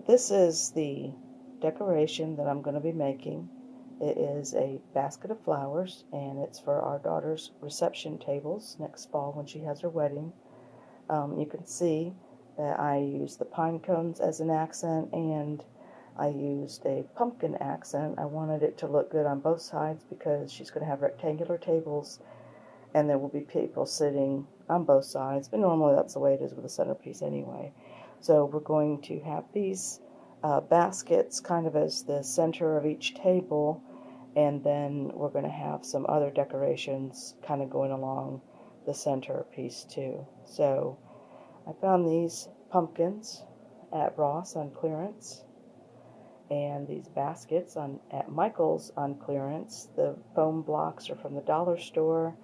This is the decoration that I'm going to be making. It is a basket of flowers, and it's for our daughter's reception tables next fall when she has her wedding. You can see that I used the pine cones as an accent, and I used a pumpkin accent. I wanted it to look good on both sides because she's going to have rectangular tables, and there will be people sitting on both sides, but normally that's the way it is with a centerpiece anyway. So we're going to have these baskets kind of as the center of each table, and then we're going to have some other decorations kind of going along the center piece too. So I found these pumpkins at Ross on clearance, and these baskets at Michael's on clearance. The foam blocks are from the dollar store,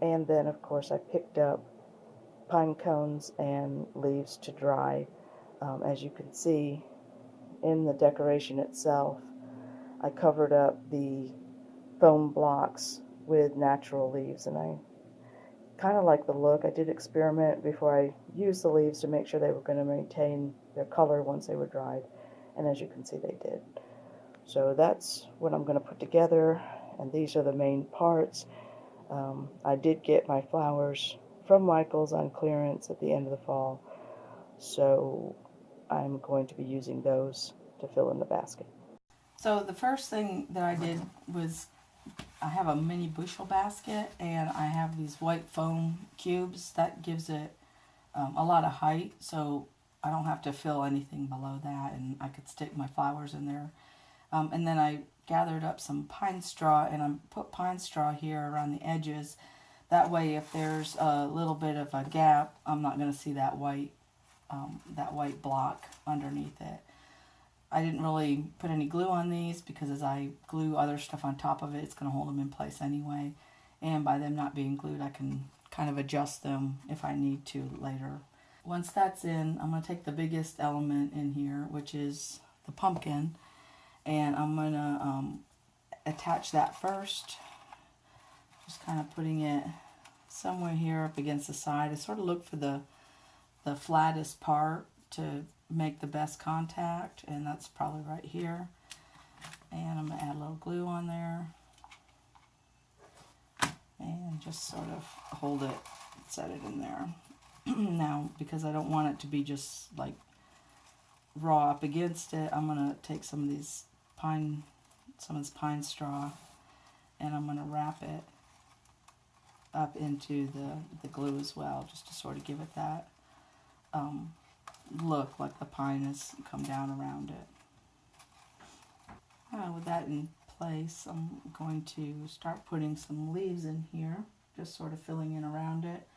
and then of course I picked up pine cones and leaves to dry. As you can see in the decoration itself, I covered up the foam blocks with natural leaves, and I kind of like the look. I did experiment before I used the leaves to make sure they were going to maintain their color once they were dried, and as you can see they did. So that's what I'm going to put together, and these are the main parts. I did get my flowers from Michael's on clearance at the end of the fall, so I'm going to be using those to fill in the basket. So the first thing that I did was I have a mini bushel basket, and I have these white foam cubes that gives it a lot of height, so I don't have to fill anything below that, and I could stick my flowers in there. And then I gathered up some pine straw, and I put pine straw here around the edges. That way, if there's a little bit of a gap, I'm not going to see that white block underneath it. I didn't really put any glue on these because as I glue other stuff on top of it, it's going to hold them in place anyway. And by them not being glued, I can kind of adjust them if I need to later. Once that's in, I'm going to take the biggest element in here, which is the pumpkin, and I'm going to attach that first. Just kind of putting it somewhere here up against the side. I sort of look for the flattest part to make the best contact, and that's probably right here. And I'm going to add a little glue on there and just sort of hold it, set it in there. Now, because I don't want it to be just like raw up against it, I'm going to take some of this pine straw, and I'm going to wrap it up into the glue as well, just to sort of give it that look like the pine has come down around it. With that in place, I'm going to start putting some leaves in here, just sort of filling in around it.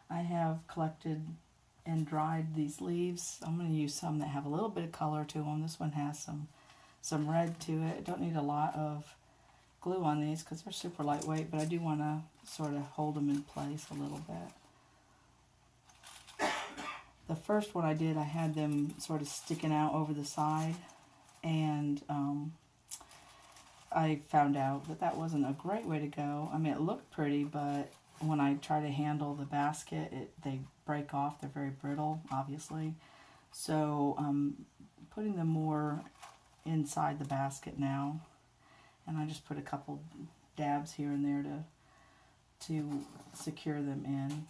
I have collected and dried these leaves. I'm going to use some that have a little bit of color to them. This one has some red to it. I don't need a lot of glue on these because they're super lightweight, but I do want to sort of hold them in place a little bit. The first one I did, I had them sort of sticking out over the side, and I found out that that wasn't a great way to go. I mean, it looked pretty, but when I try to handle the basket, they break off. They're very brittle, obviously. So I'm putting them more inside the basket now, and I just put a couple dabs here and there to secure them in.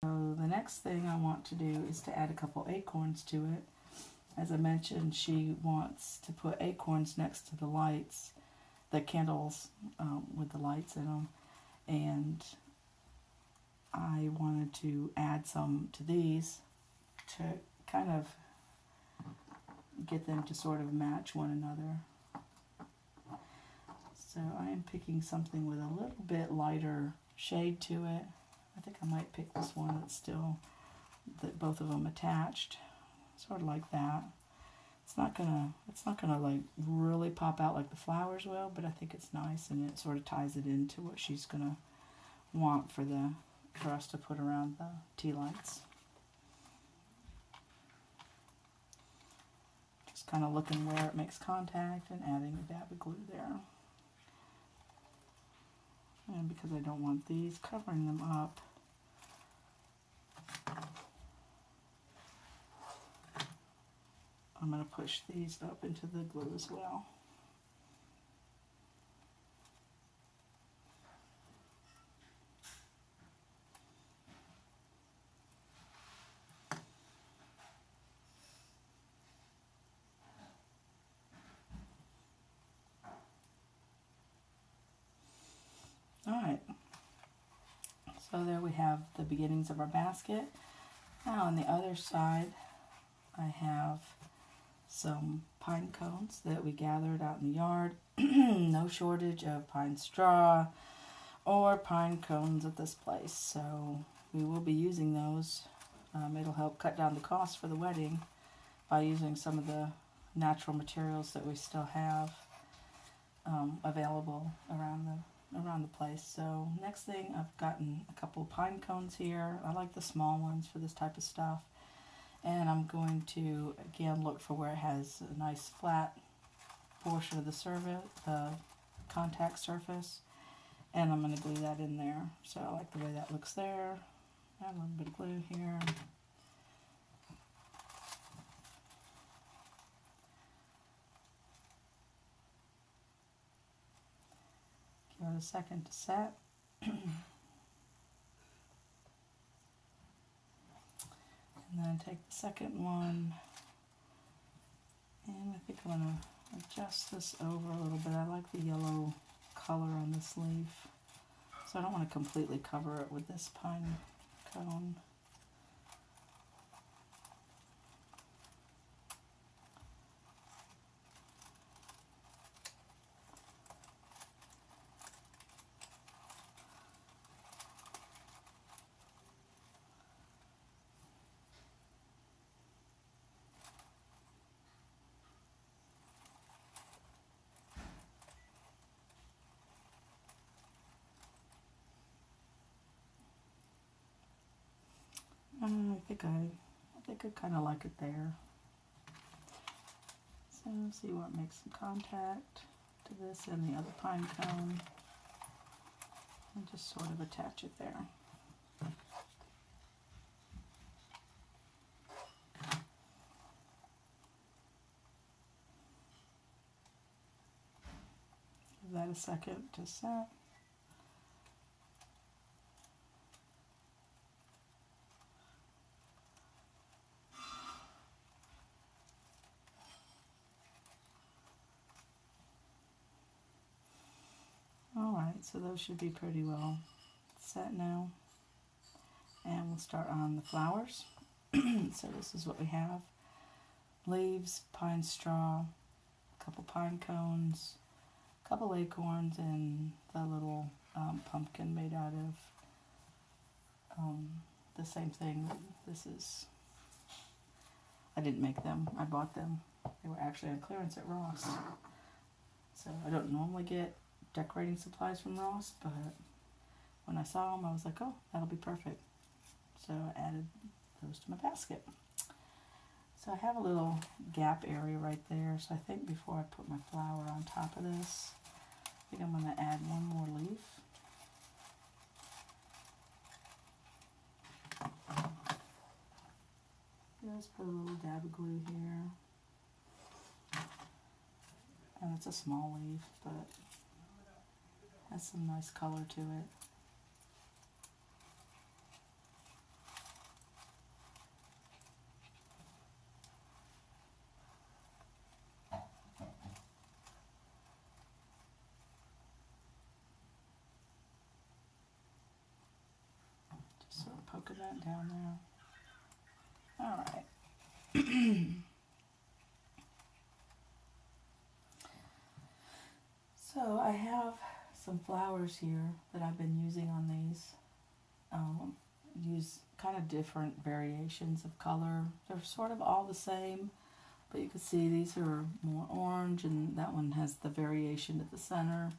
So the next thing I want to do is to add a couple acorns to it. As I mentioned, she wants to put acorns next to the lights, the candles with the lights in them, and I wanted to add some to these to kind of get them to sort of match one another. So I am picking something with a little bit lighter shade to it. I think I might pick this one that's still, that both of them attached, sort of like that. It's not gonna like really pop out like the flowers will, but I think it's nice, and it sort of ties it into what she's gonna want for us to put around the tea lights. just kind of looking where it makes contact and adding a dab of glue there. And because I don't want these covering them up, I'm going to push these up into the glue as well. Alright, so there we have the beginnings of our basket. Now on the other side, I have some pine cones that we gathered out in the yard. No shortage of pine straw or pine cones at this place, so we will be using those. It'll help cut down the cost for the wedding by using some of the natural materials that we still have available around the place. So next thing, I've gotten a couple of pine cones here. I like the small ones for this type of stuff. And I'm going to, again, look for where it has a nice flat portion of the contact surface. And I'm going to glue that in there. So I like the way that looks there. Add a little bit of glue here. Give it a second to set. And then take the second one, and I think I'm going to adjust this over a little bit. I like the yellow color on this leaf, so I don't want to completely cover it with this pine cone. I think I kind of like it there. So see what makes some contact to this and the other pine cone, and just sort of attach it there. Give that a second to set. Alright, so those should be pretty well set now. And we'll start on the flowers. So this is what we have. Leaves, pine straw, a couple pine cones, a couple acorns, and the little pumpkin made out of the same thing. This is, I didn't make them, I bought them. They were actually on clearance at Ross. So I don't normally get decorating supplies from Ross, but when I saw them I was like, oh, that'll be perfect. So I added those to my basket. So I have a little gap area right there, so I think before I put my flower on top of this, I think I'm going to add one more leaf. Just put a little dab of glue here. And it's a small leaf, but has some nice color to it. Just sort of poking that down there. Alright. So I have some flowers here that I've been using on these. Use kind of different variations of color. They're sort of all the same, but you can see these are more orange, and that one has the variation at the center,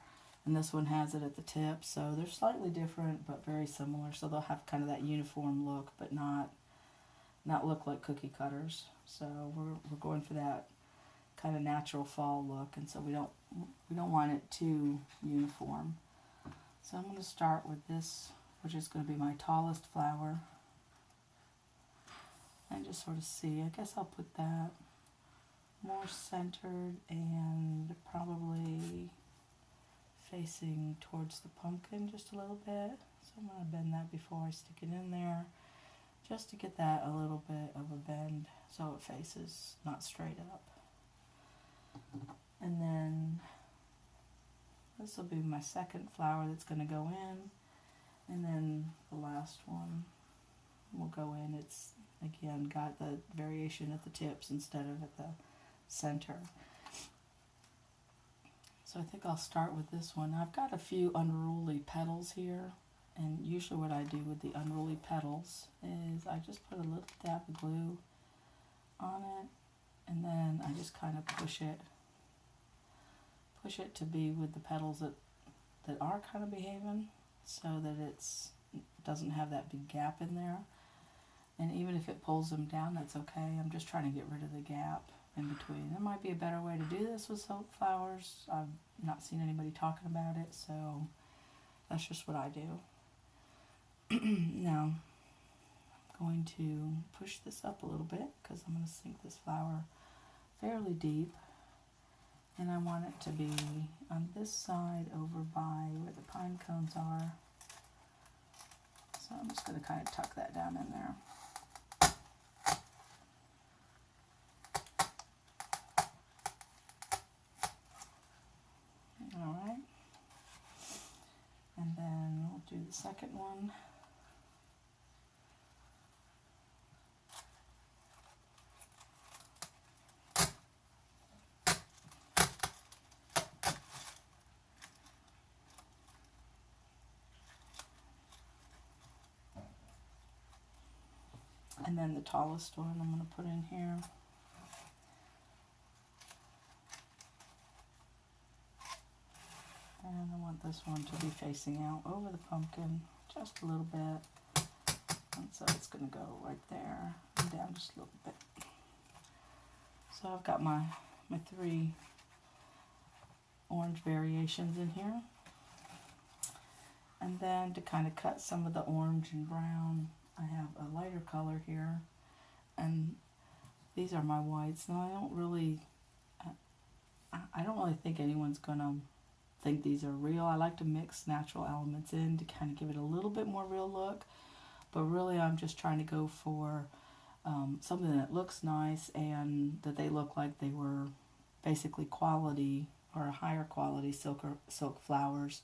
and this one has it at the tip. So they're slightly different but very similar, so they'll have kind of that uniform look but not look like cookie cutters. So we're going for that kind of natural fall look, and so we don't want it too uniform. So I'm going to start with this, which is going to be my tallest flower, and just sort of see. I guess I'll put that more centered and probably facing towards the pumpkin just a little bit. So I'm going to bend that before I stick it in there, just to get that a little bit of a bend so it faces not straight up. And then this will be my second flower that's going to go in, and then the last one will go in. It's again got the variation at the tips instead of at the center. So I think I'll start with this one. I've got a few unruly petals here, and usually what I do with the unruly petals is I just put a little dab of glue on it, and then I just kind of push it to be with the petals that are kind of behaving, so that it doesn't have that big gap in there. And even if it pulls them down, that's okay. I'm just trying to get rid of the gap in between. There might be a better way to do this with silk flowers. I've not seen anybody talking about it, so that's just what I do. Now, I'm going to push this up a little bit because I'm going to sink this flower fairly deep. And I want it to be on this side over by where the pine cones are. So I'm just going to kind of tuck that down in there. Alright. And then we'll do the second one. And then the tallest one I'm going to put in here. And I want this one to be facing out over the pumpkin just a little bit. And so it's going to go right there and down just a little bit. So I've got my three orange variations in here. And then to kind of cut some of the orange and brown, I have a lighter color here, and these are my whites. Now I don't really think anyone's gonna think these are real. I like to mix natural elements in to kind of give it a little bit more real look, but really I'm just trying to go for something that looks nice and that they look like they were basically quality or a higher quality silk flowers,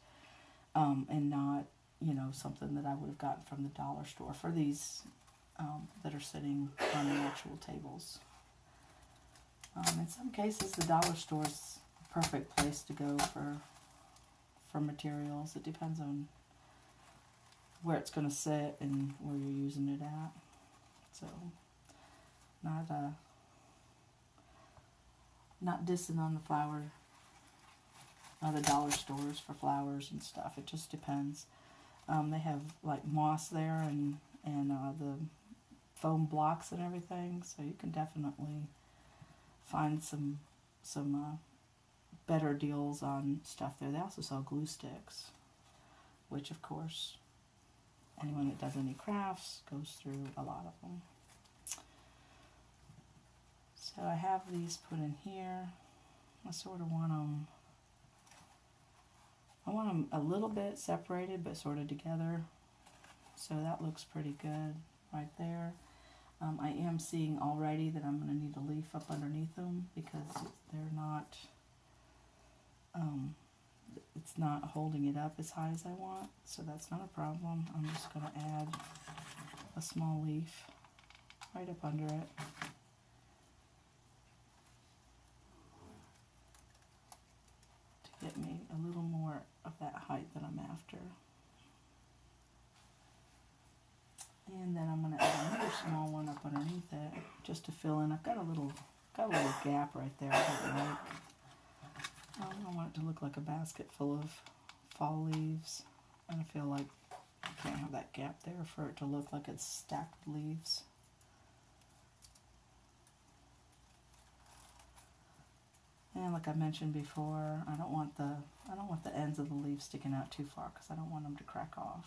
and not, you know, something that I would have gotten from the dollar store for these that are sitting on the actual tables. In some cases, the dollar store is a perfect place to go for materials. It depends on where it's going to sit and where you're using it at. So, not dissing on the flower, the dollar stores for flowers and stuff. It just depends. They have like moss there and the foam blocks and everything, so you can definitely find some better deals on stuff there. They also sell glue sticks, which of course anyone that does any crafts goes through a lot of them. So I have these put in here. I sort of want them. I want them a little bit separated, but sort of together. So that looks pretty good right there. I am seeing already that I'm going to need a leaf up underneath them because they're not, it's not holding it up as high as I want. So that's not a problem. I'm just going to add a small leaf right up under it. To get me a little more of that height that I'm after. And then I'm going to add another small one up underneath it just to fill in. I've got a little gap right there. I want it to look like a basket full of fall leaves. And I feel like I can't have that gap there for it to look like it's stacked leaves. And like I mentioned before, I don't want the ends of the leaves sticking out too far because I don't want them to crack off.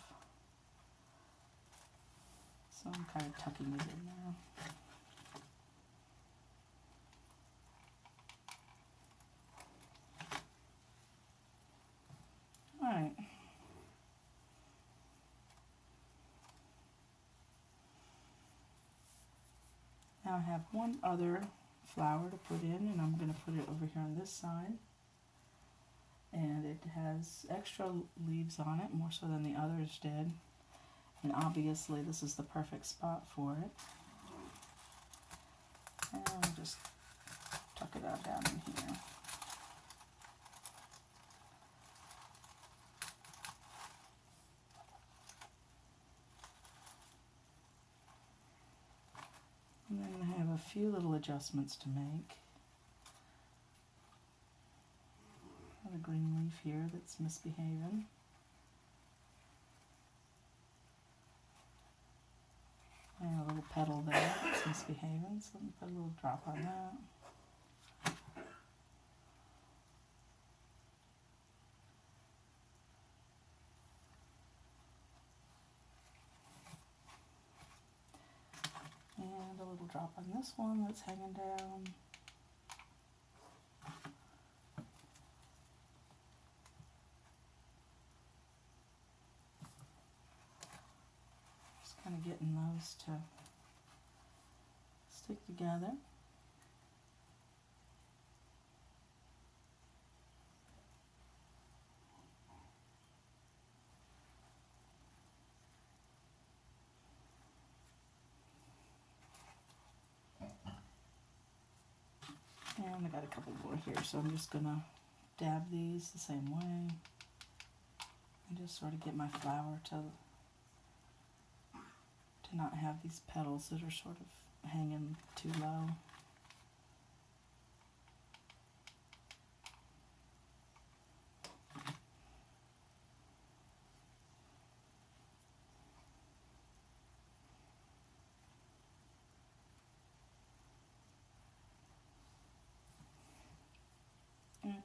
So I'm kind of tucking it in there. Alright. Now I have one other flower to put in, and I'm going to put it over here on this side. And it has extra leaves on it, more so than the others did. And obviously this is the perfect spot for it. And I'll just tuck it out down in here. And then I have a few little adjustments to make. I have a green leaf here that's misbehaving. And a little petal there that's misbehaving, so let me put a little drop on that. And a little drop on this one that's hanging down. Just kind of getting those to stick together. And I got a couple more here, so I'm just gonna dab these the same way and just sort of get my flower to not have these petals that are sort of hanging too low.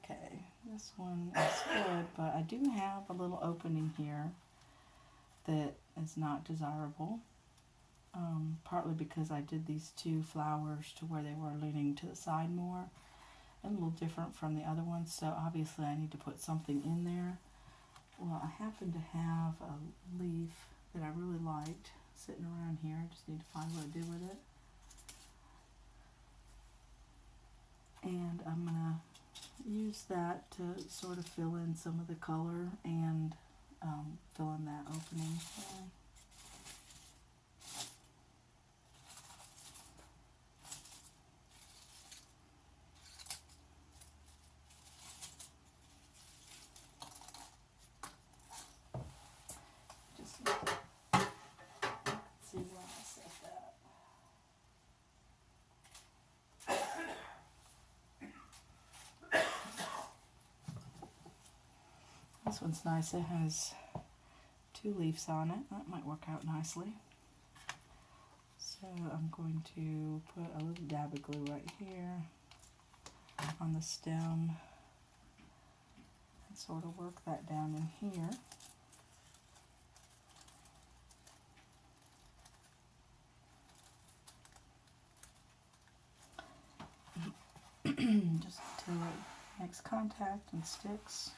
Okay, this one is good, but I do have a little opening here that is not desirable, partly because I did these two flowers to where they were leaning to the side more, and a little different from the other ones, so obviously I need to put something in there. Well, I happen to have a leaf that I really liked sitting around here. I just need to find what I did with it. And I'm going to use that to sort of fill in some of the color and fill in that opening. Just see where I set that. This one's nice. It has two leaves on it. That might work out nicely. So I'm going to put a little dab of glue right here on the stem and sort of work that down in here. Just until it makes contact and sticks.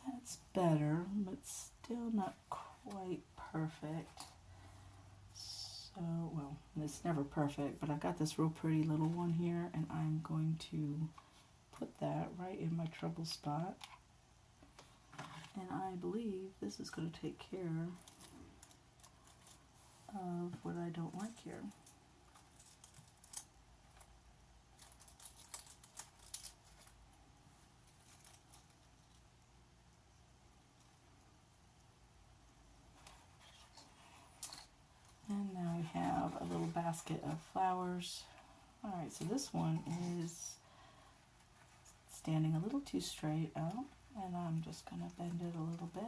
That's better. It's still not quite perfect. So, well, it's never perfect, but I've got this real pretty little one here, and I'm going to put that right in my trouble spot. And I believe this is going to take care of what I don't like here. And now we have a little basket of flowers. Alright, so this one is standing a little too straight out, and I'm just going to bend it a little bit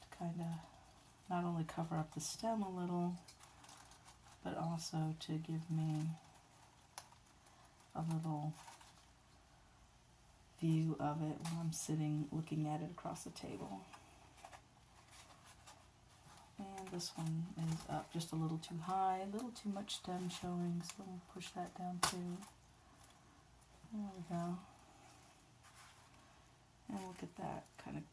to kind of not only cover up the stem a little, but also to give me a little view of it when I'm sitting looking at it across the table. And this one is up just a little too high, a little too much stem showing, so we'll push that down too. There we go. And we'll get that kind of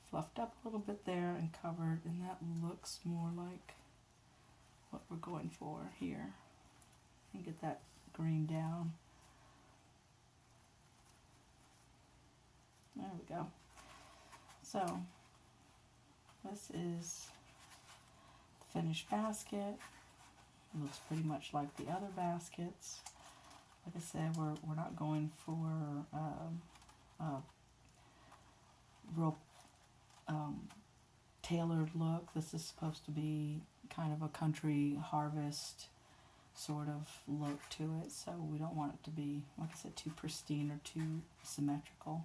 fluffed up a little bit there and covered, and that looks more like what we're going for here. And get that green down. There we go. So this is the finished basket. It looks pretty much like the other baskets. Like I said, we're not going for a real tailored look. This is supposed to be kind of a country harvest sort of look to it, so we don't want it to be, like I said, too pristine or too symmetrical.